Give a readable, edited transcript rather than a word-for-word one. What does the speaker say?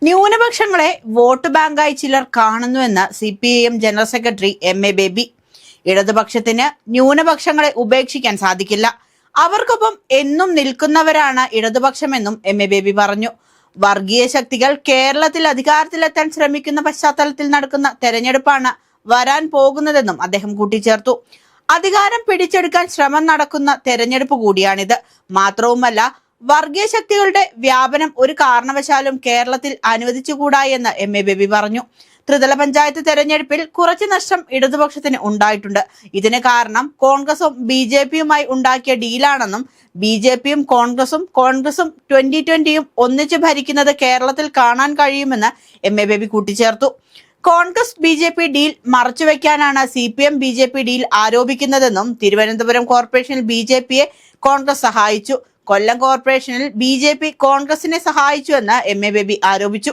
ന്യൂനപക്ഷങ്ങളെ വോട്ട് ബാങ്കായി ചിലർ കാണുന്നുവെന്ന് CPIM general secretary MA baby. ഇടതുപക്ഷത്തിന് ന്യൂനപക്ഷങ്ങളെ ഉപേക്ഷിക്കാൻ സാധിക്കില്ല. അവർക്കൊപ്പം എന്നും നിൽക്കുന്നവരാണ് ഇടതുപക്ഷമെന്നും MA ബേബി പറഞ്ഞു. വർഗീയ ശക്തികൾ കേരളത്തിൽ അധികാരത്തിലെത്താൻ ശ്രമിക്കുന്ന പശ്ചാത്തലത്തിൽ നടക്കുന്ന തെരഞ്ഞെടുപ്പാണ് വരാൻ പോകുന്നതെന്നും അദ്ദേഹം കൂട്ടിച്ചേർത്തു. അധികാരം പിടിച്ചെടുക്കാൻ ശ്രമം നടക്കുന്ന തെരഞ്ഞെടുപ്പ് കൂടിയാണിത്. മാത്രവുമല്ല, വർഗീയ ശക്തികളുടെ വ്യാപനം ഒരു കാരണവശാലും കേരളത്തിൽ അനുവദിച്ചുകൂടാ എന്ന് MA ബേബി പറഞ്ഞു. ത്രിതല പഞ്ചായത്ത് തെരഞ്ഞെടുപ്പിൽ കുറച്ച് നഷ്ടം ഇടതുപക്ഷത്തിന് ഉണ്ടായിട്ടുണ്ട്. ഇതിന് കാരണം കോൺഗ്രസും BJPയുമായി ഉണ്ടാക്കിയ ഡീലാണെന്നും BJPയും കോൺഗ്രസും 2020യും ഒന്നിച്ച് ഭരിക്കുന്നത് കേരളത്തിൽ കാണാൻ കഴിയുമെന്ന് MA ബേബി കൂട്ടിച്ചേർത്തു. കോൺഗ്രസ് BJP ഡീൽ മറച്ചുവെക്കാനാണ് CPM BJP ഡീൽ ആരോപിക്കുന്നതെന്നും തിരുവനന്തപുരം കോർപ്പറേഷനിൽ BJPയെ കോൺഗ്രസ് സഹായിച്ചു, കൊല്ലം കോർപ്പറേഷനിൽ BJP കോൺഗ്രസിനെ സഹായിച്ചു എന്ന് MA ബേബി ആരോപിച്ചു.